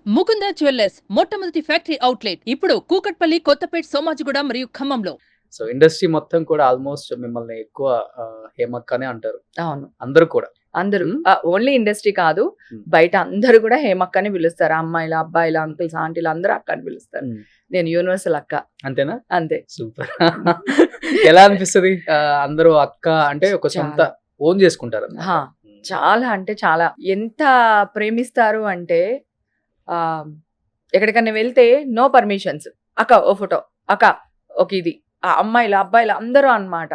Mukunda jewellers మొట్టమొదటి factory outlet ఇప్పుడు కూకట్పల్లి, కొత్తపేట్, సోమాజిగూడ మరియు ఖమ్మంలో. సో ఇండస్ట్రీ మొత్తం కూడా ఆల్మోస్ట్ మిమ్మల్ని ఎక్కువ హేమక్కనే అంటారు అవును. అందరూ కూడా. అందరూ హ్మ్. ఓన్లీ ఇండస్ట్రీ కాదు, హ్మ్. బయట అందరూ కూడా హేమక్క అని పిలుస్తారు. అమ్మాయిలు, అబ్బాయిలు, అంకుల్స్, ఆంటీలు అందరూ అక్క అని పిలుస్తారు. హ్మ్. నేను యూనివర్సల్ అక్క అంతేనా? అంతే. సూపర్. ఎలా అనిపిస్తది? అందరూ అక్క అంటే ఒక సొంత చాలా. ఓన్ చేసుకుంటారు. హా, చాలా అంటే చాలా. ఎంత ప్రేమిస్తారు అంటే ఆ ఎక్కడికన్నా వెళ్తే నో పర్మిషన్స్, అక్క ఓ ఫోటో, అక్క ఒక ఇది, ఆ అమ్మాయిలు అబ్బాయిలు అందరూ అన్నమాట.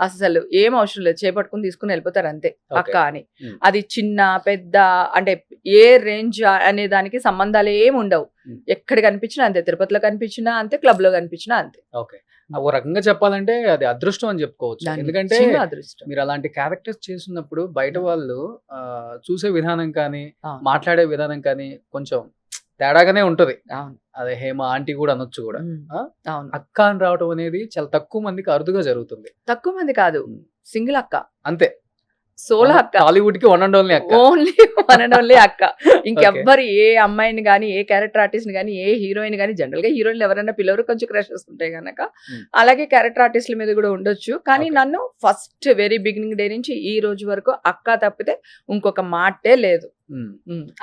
అసలు ఏం అవసరం లేదు, చేపట్టుకుని తీసుకుని వెళ్ళిపోతారు అంతే అక్క అని. అది చిన్న పెద్ద అంటే ఏ రేంజ్ అనే దానికి సంబంధాలు ఏమి ఉండవు. ఎక్కడ కనిపించినా అంతే, తిరుపతిలో కనిపించినా అంతే, క్లబ్ లో కనిపించినా అంతే. ఓకే, ఓ రకంగా చెప్పాలంటే అది అదృష్టం అని చెప్పుకోవచ్చు. దాని ఎందుకంటే చిన్న అదృష్టం. మీరు అలాంటి క్యారెక్టర్స్ చేస్తున్నప్పుడు బయట వాళ్ళు చూసే విధానం కానీ అవును. మాట్లాడే విధానం కానీ కొంచెం తేడాగానే ఉంటది. అవును. అదే హేమ ఆంటీ కూడా అనొచ్చు కూడా. ఆ? అవును. అక్క అని రావటం అనేది చాలా తక్కువ మందికి అరుదుగా జరుగుతుంది. తక్కువ మంది కాదు, సింగిల్ అక్క, అంతే, సోలో అక్క, టాలీవుడ్ కి వన్ అండ్ ఓన్లీ అక్క. ఓన్లీ వన్ అండ్ ఓన్లీ అక్క. ఇంకెవ్వరు ఏ అమ్మాయిని కానీ, ఏ క్యారెక్టర్ ఆర్టిస్ట్ ని కానీ, ఏ హీరోయిన్ కానీ, జనరల్ గా హీరోయిన్లు ఎవరైనా పిల్లలు కొంచెం క్రషెస్ ఉంటాయి కనుక అలాగే క్యారెక్టర్ ఆర్టిస్టుల మీద కూడా ఉండొచ్చు. కానీ Okay. నన్ను ఫస్ట్ వెరీ బిగినింగ్ డే నుంచి ఈ రోజు వరకు అక్క తప్పితే ఇంకొక మాటే లేదు.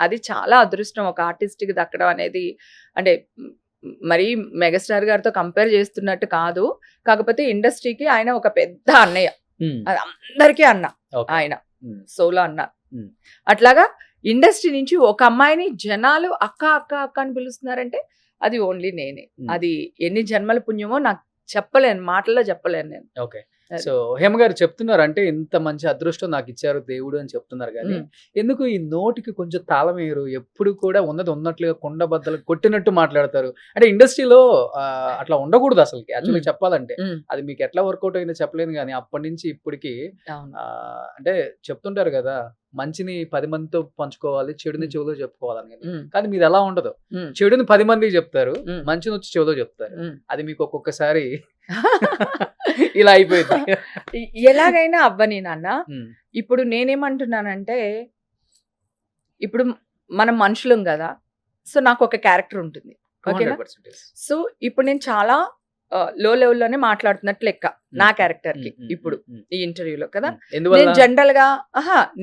అది చాలా అదృష్టం ఒక ఆర్టిస్ట్ కి దక్కడం అనేది. అంటే మరి మెగాస్టార్ గారితో కంపేర్ చేస్తున్నట్టు కాదు, కాకపోతే ఇండస్ట్రీకి ఆయన ఒక పెద్ద అన్నయ్య. అది అందరికీ అన్న ఆయన, సోలో అన్న. అట్లాగా ఇండస్ట్రీ నుంచి ఒక అమ్మాయిని జనాలు అక్క అక్క అక్క అని పిలుస్తున్నారంటే అది ఓన్లీ నేనే. అది ఎన్ని జన్మల పుణ్యమో నాకు చెప్పలేను, మాటల్లో చెప్పలేను నేను. ఓకే, సో హేమ గారు చెప్తున్నారు అంటే ఇంత మంచి అదృష్టం నాకు ఇచ్చారు దేవుడు అని చెప్తున్నారు. కానీ ఎందుకు ఈ నోటికి కొంచెం తాళం వేయరు? ఎప్పుడు కూడా ఉన్నది ఉన్నట్లుగా కొండ బద్దలు కొట్టినట్టు మాట్లాడతారు. అంటే ఇండస్ట్రీలో అట్లా ఉండకూడదు అసలు. యాక్చువల్గా చెప్పాలంటే అది మీకు ఎట్లా వర్కౌట్ అయిందో చెప్పలేను. కానీ అప్పటి నుంచి ఇప్పటికి అంటే చెప్తుంటారు కదా, మంచిని 10 మందితో పంచుకోవాలి, చెడుని చెవులో చెప్పుకోవాలని. కానీ మీరు ఎలా ఉండదు, చెడుని 10 మందికి చెప్తారు, మంచిని వచ్చి చెవులో చెప్తారు. అది మీకు ఒక్కొక్కసారి ఇలా అయిపోయింది. ఎలాగైనా అవ్వని నాన్న. ఇప్పుడు నేనేమంటున్నానంటే, ఇప్పుడు మనం మనుషులం కదా, సో నాకు ఒక క్యారెక్టర్ ఉంటుంది. ఓకేనా? 200%. సో ఇప్పుడు నేను చాలా లో లెవెల్లోనే మాట్లాడుతున్నట్లు లెక్క నా క్యారెక్టర్ కి ఇప్పుడు ఈ ఇంటర్వ్యూలో కదా. నేను జనరల్ గా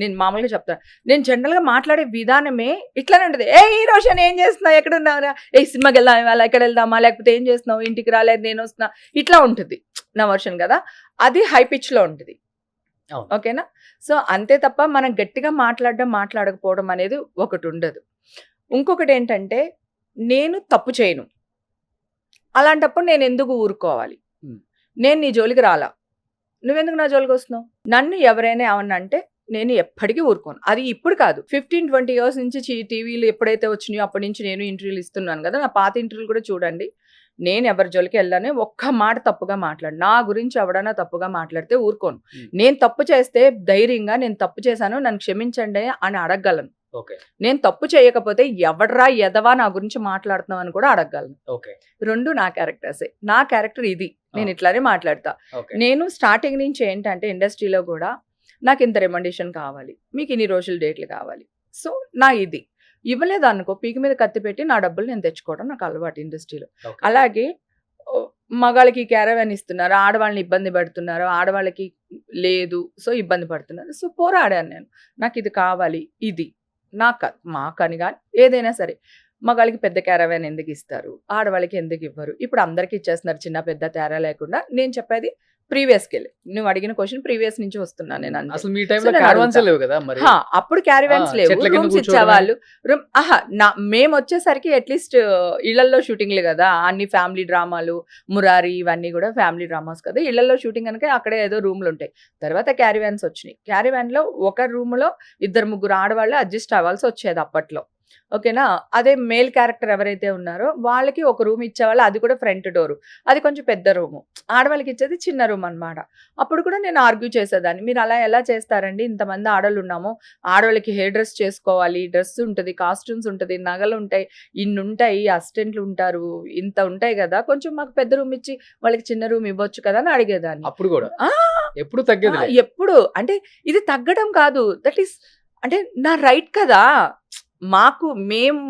నేను మామూలుగా చెప్తాను, నేను జనరల్ గా మాట్లాడే విధానమే ఇట్లానే ఉంటది. ఏ ఈ రోజు ఏం చేస్తున్నావు, ఎక్కడ ఉన్నావురా, ఏ సినిమాకి వెళ్దాం ఇవాళ, ఎక్కడ వెళ్దామా, లేకపోతే ఏం చేస్తున్నావు, ఇంటికి రాలేదు, నేను వస్తున్నా, ఇట్లా ఉంటుంది నా వర్షన్ కదా. అది హై పిచ్ లో ఉంటుంది. ఓకేనా? సో అంతే తప్ప మనం గట్టిగా మాట్లాడకపోవడం అనేది ఒకటి ఉండదు. ఇంకొకటి ఏంటంటే, నేను తప్పు చేయను, అలాంటప్పుడు నేను ఎందుకు ఊరుకోవాలి? నేను నీ జోలికి రాలా, నువ్వెందుకు నా జోలికి వస్తున్నావు? నన్ను ఎవరైనా ఏమన్నా అంటే నేను ఎప్పటికీ ఊరుకోను. అది ఇప్పుడు కాదు, 15-20 years నుంచి టీవీలు ఎప్పుడైతే వచ్చినాయో అప్పటి నుంచి నేను ఇంటర్వ్యూలు ఇస్తున్నాను కదా. నా పాత ఇంటర్వ్యూలు కూడా చూడండి. నేను ఎవరి జోలికి వెళ్ళానే ఒక్క మాట తప్పుగా మాట్లాడు. నా గురించి ఎవడన్నా తప్పుగా మాట్లాడితే ఊరుకోను. నేను తప్పు చేస్తే ధైర్యంగా నేను తప్పు చేశాను, నన్ను క్షమించండి అని అడగగలను. నేను తప్పు చేయకపోతే ఎవడరా ఎదవా నా గురించి మాట్లాడుతున్నావు అని కూడా అడగగలను. రెండు నా క్యారెక్టర్సే. నా క్యారెక్టర్ ఇది, నేను ఇట్లానే మాట్లాడతా. నేను స్టార్టింగ్ నుంచి ఏంటంటే ఇండస్ట్రీలో కూడా నాకు ఇంత రెమండేషన్ కావాలి, మీకు ఇన్ని రోజులు డేట్లు కావాలి, సో నా ఇది ఇవ్వలేదు అనుకో, పీకి మీద కత్తి పెట్టి నా డబ్బులు నేను తెచ్చుకోవడం నాకు అలవాటు ఇండస్ట్రీలో. అలాగే మగాళ్ళకి క్యారవాన్ ఇస్తున్నారు, ఆడవాళ్ళని ఇబ్బంది పెడుతున్నారు, ఆడవాళ్ళకి లేదు, సో ఇబ్బంది పడుతున్నారు. సో పోరాడాను నేను, నాకు ఇది కావాలి, ఇది నాకు మాకని కానీ ఏదైనా సరే. మగాళ్ళకి పెద్ద క్యారవాన్ ఎందుకు ఇస్తారు, ఆడవాళ్ళకి ఎందుకు ఇవ్వరు? ఇప్పుడు అందరికి ఇచ్చేస్తున్నారు, చిన్న పెద్ద తేడా లేకుండా. నేను చెప్పేది ప్రీవియస్కి వెళ్ళి, నువ్వు అడిగిన క్వశ్చన్ ప్రీవియస్ నుంచి వస్తున్నాను నేను. అప్పుడు క్యారవాన్స్ లేవు, రూమ్స్ ఇచ్చేవాళ్ళు. మేము వచ్చేసరికి అట్లీస్ట్ ఇళ్లలో షూటింగ్లు కదా, అన్ని ఫ్యామిలీ డ్రామాలు, మురారి ఇవన్నీ కూడా ఫ్యామిలీ డ్రామాస్ కదా. ఇళ్లలో షూటింగ్ కనుక అక్కడే ఏదో రూమ్లు ఉంటాయి. తర్వాత క్యారవాన్స్ వచ్చినాయి. క్యారవాన్ లో ఒక రూమ్ లో 2-3 ఆడవాళ్ళు అడ్జస్ట్ అవ్వాల్సి వచ్చేది అప్పట్లో. ఓకేనా? అదే మేల్ క్యారెక్టర్ ఎవరైతే ఉన్నారో వాళ్ళకి ఒక రూమ్ ఇచ్చేవాళ్ళు, అది కూడా ఫ్రంట్ డోరు, అది కొంచెం పెద్ద రూము. ఆడవాళ్ళకి ఇచ్చేది చిన్న రూమ్ అనమాట. అప్పుడు కూడా నేను ఆర్గ్యూ చేసేదాన్ని, మీరు అలా ఎలా చేస్తారండి, ఇంతమంది ఆడవాళ్ళు ఉన్నాము, ఆడవాళ్ళకి హెయిర్ డ్రెస్ చేసుకోవాలి, డ్రెస్ ఉంటుంది, కాస్ట్యూమ్స్ ఉంటుంది, నగలు ఉంటాయి, ఇన్ని ఉంటాయి, అసిస్టెంట్లు ఉంటారు, ఇంత ఉంటాయి కదా, కొంచెం మాకు పెద్ద రూమ్ ఇచ్చి వాళ్ళకి చిన్న రూమ్ ఇవ్వచ్చు కదా అని అడిగేదాన్ని. అప్పుడు కూడా ఎప్పుడు తగ్గేది? ఎప్పుడు అంటే ఇది తగ్గడం కాదు, దట్ ఈస్ అంటే నా రైట్ కదా. మేము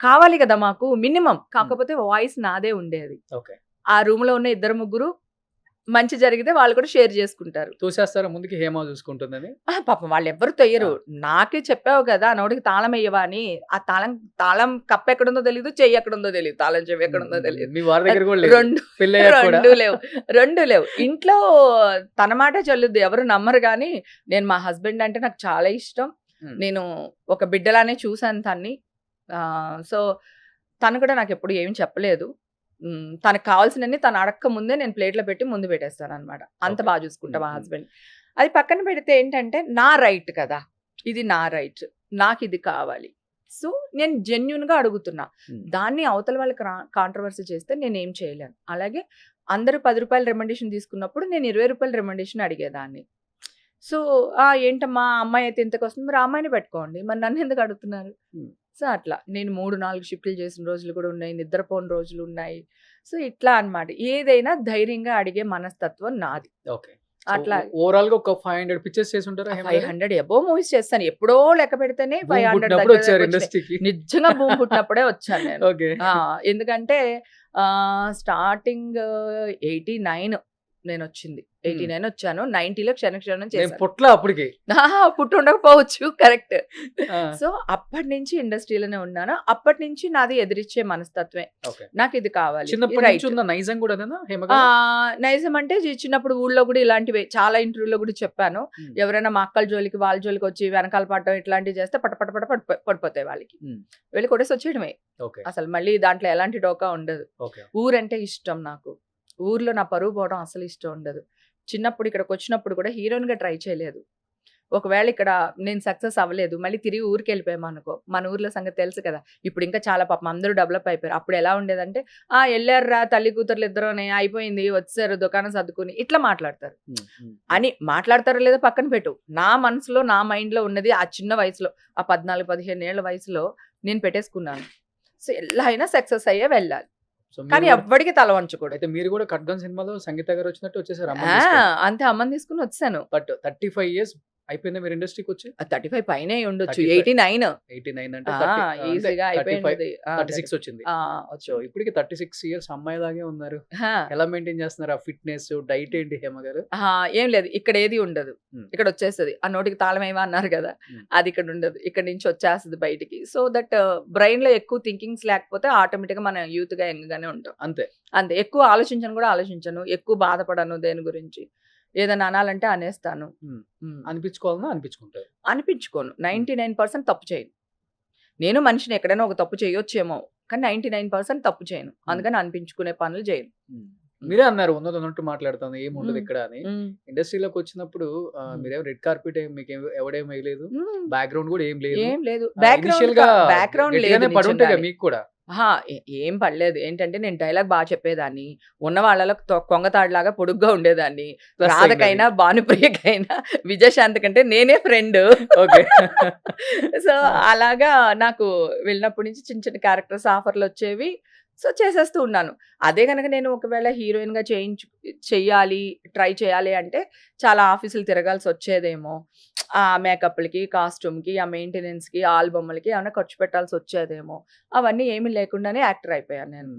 కావాలి కదా మాకు మినిమం. కాకపోతే వాయిస్ నాదే ఉండేది. ఓకే. ఆ రూమ్ లో ఉన్న 2-3 మంచి జరిగితే వాళ్ళు కూడా షేర్ చేసుకుంటారు. తోసేస్తారా ముందుకి హేమ చూసుకుంటుందని? పాపం వాళ్ళు ఎవ్వరు తొయ్యరు. నాకే చెప్పావు కదా నోటికి తాళం వేయవా అని. ఆ తాళం కప్పు ఎక్కడుందో తెలియదు, చెయ్యి ఎక్కడుందో తెలియదు, తాళం చెవి ఎక్కడుందో తెలియదు. మీ వారి దగ్గర కూడా లేదు. రెండు లేవు ఇంట్లో. తన మాట చెల్లుద్ది, ఎవరు నమ్మరు. కానీ నేను మా హస్బెండ్ అంటే నాకు చాలా ఇష్టం. నేను ఒక బిడ్డలానే చూసాను తన్ని. సో తను కూడా నాకు ఎప్పుడు ఏమి చెప్పలేదు. తనకు కావాల్సినన్ని తను అడక్క ముందే నేను ప్లేట్లో పెట్టి ముందు పెట్టేస్తాను అనమాట. అంత బాగా చూసుకుంటా మా హస్బెండ్. అది పక్కన పెడితే ఏంటంటే నా రైట్ కదా, ఇది నా రైట్, నాకు ఇది కావాలి. సో నేను జెన్యున్గా అడుగుతున్నా. దాన్ని అవతల వాళ్ళకి కాంట్రవర్సీ చేస్తే నేను ఏం చేయలేను. అలాగే అందరూ 10 రూపాయల రెమండేషన్ తీసుకున్నప్పుడు నేను 20 రూపాయల రెమండేషన్ అడిగేదాన్ని. సో ఏంటమ్మా అమ్మాయి అయితే ఇంతకు వస్తుంది, మరి ఆ అమ్మాయిని పెట్టుకోండి, మరి నన్ను ఎందుకు అడుగుతున్నారు? సో అట్లా నేను 3-4 షిఫ్ట్లు చేసిన రోజులు కూడా ఉన్నాయి, నిద్రపోని రోజులు ఉన్నాయి. సో ఇట్లా అన్నమాట. ఏదైనా ధైర్యంగా అడిగే మనస్తత్వం నాది. ఓకే. అట్లా ఓవరాల్ గా ఒక 500 పిక్చర్స్ చేసి ఉంటారా? 500 అబోవ్ మూవీస్ చేస్తాను. ఎప్పుడో లెక్క పెడితేనే 500 వచ్చారు ఇండస్ట్రీకి. నిజంగా భూమి పుట్టినప్పుడే వచ్చాను నేను. ఓకే. ఎందుకంటే స్టార్టింగ్ 89 నేను వచ్చింది. 89 వచ్చాను. 90లో క్షణక్షణం చేశాను. పుట్ల అప్పటికి పుట్టి ఉండకపోవచ్చు, కరెక్ట్. సో అప్పటి నుంచి ఇండస్ట్రీలోనే ఉన్నాను. అప్పటి నుంచి నాది ఎదిరిచ్చే మనస్తత్వమే. నాకు ఇది కావాలి. నైజం కూడా నైజం అంటే చిన్నప్పుడు ఊళ్ళో కూడా ఇలాంటివి చాలా ఇంటర్వ్యూలో కూడా చెప్పాను. ఎవరైనా మా అక్కల జోలికి వాళ్ళ జోలికి వచ్చి వెనకాల పడటం ఇట్లాంటివి చేస్తే పడిపోతాయి వాళ్ళకి. వెళ్ళి కొట్టేసి వచ్చేయడమే. అసలు మళ్ళీ దాంట్లో ఎలాంటి డోకా ఉండదు. ఊరంటే ఇష్టం నాకు. ఊర్లో నా పరువు పోవడం అసలు ఇష్టం ఉండదు. చిన్నప్పుడు ఇక్కడికి వచ్చినప్పుడు కూడా హీరోయిన్గా ట్రై చేయలేదు. ఒకవేళ ఇక్కడ నేను సక్సెస్ అవ్వలేదు, మళ్ళీ తిరిగి ఊరికి వెళ్ళిపోయాము అనుకో, మన ఊర్లో సంగతి తెలుసు కదా. ఇప్పుడు ఇంకా చాలా పాపం అందరూ డెవలప్ అయిపోయారు. అప్పుడు ఎలా ఉండేదంటే వెళ్ళారురా తల్లి కూతుర్లు ఇద్దరునే, అయిపోయింది, వచ్చారు దుకాణం సర్దుకుని, ఇట్లా మాట్లాడతారు. అని మాట్లాడతారో లేదో పక్కన పెట్టు, నా మనసులో నా మైండ్లో ఉన్నది ఆ చిన్న వయసులో, ఆ 14-15 ఏళ్ల వయసులో నేను పెట్టేసుకున్నాను. సో ఎలా అయినా సక్సెస్ అయ్యే వెళ్ళాలి, కానీ ఎవ్వడికి తల వంచకూడదు. అయితే మీరు కూడా ఖడ్గం సినిమాలో సంగీత గారు వచ్చినట్టు వచ్చేసారు. అంతే, అమ్మని తీసుకుని వచ్చాను. బట్ 35 years అయిపోయిందా మీరు ఇండస్ట్రీకి వచ్చి? 35 పైనే ఉండొచ్చు. 89 అంటే ఈజీగా అయిపోయింది. 36 వచ్చింది. ఇప్పటికి 36 years అమ్మాయి లాగే ఉన్నారు. ఎలా మెయింటైన్ చేస్తున్నారు ఆ ఫిట్నెస్, డైట్ ఏంటి హేమ గారు? ఏం లేదు, ఇక్కడ ఏది ఉండదు. ఇక్కడ వచ్చేస్తుంది. ఆ నోటికి తాళం ఏమో అన్నారు కదా, అది ఇక్కడ ఉండదు. ఇక్కడ నుంచి వచ్చేస్తుంది బయటికి. సో దట్ బ్రెయిన్ లో ఎక్కువ థింకింగ్స్ లేకపోతే ఆటోమేటిక్ గా మనం యూత్ గా యంగ్ గానే ఉంటాం. అంతే. ఎక్కువ ఆలోచించను, ఎక్కువ బాధపడను దేని గురించి. ఏదైనా అనాలంటే అనేస్తాను. అనిపించుకోవాలన్నా అనిపించుకోను. 99% తప్పు చేయను. నేను మనిషిని, ఎక్కడైనా ఒక తప్పు చేయొచ్చేమో, కానీ 99% తప్పు చేయను. అందుకని అనిపించుకునే పనులు చేయను. మీరే అన్నారు ఉన్నట్టు మాట్లాడుతాను ఏముండదు ఇక్కడ అని. ఇండస్ట్రీలోకి వచ్చినప్పుడు మీరేం రెడ్ కార్పెట్ మీకు ఎవడేం వేయలేదు, బ్యాక్గ్రౌండ్ కూడా ఏం లేదు. బ్యాక్గ్రౌండ్ పడుంటాయి మీకు కూడా? ఏం పడలేదు. ఏంటంటే నేను డైలాగ్ బాగా చెప్పేదాన్ని, ఉన్న వాళ్ళలో కొంగతాడులాగా పొడుగ్గా ఉండేదాన్ని. రాధకైనా భానుప్రియకైనా విజయశాంతి కంటే నేనే ఫ్రెండ్. సో అలాగా నాకు వెళ్ళినప్పటి నుంచి చిన్న చిన్న క్యారెక్టర్స్ ఆఫర్లు వచ్చేవి. సో చేసేస్తూ ఉన్నాను. అదే కనుక నేను ఒకవేళ హీరోయిన్గా ట్రై చేయాలి అంటే చాలా ఆఫీసులు తిరగాల్సి వచ్చేదేమో. ఆ మేకప్లకి, కాస్ట్యూమ్కి, ఆ మెయింటెనెన్స్కి, ఆల్బమ్లకి ఏమైనా ఖర్చు పెట్టాల్సి వచ్చేదేమో. అవన్నీ ఏమీ లేకుండానే యాక్టర్ అయిపోయాను నేను.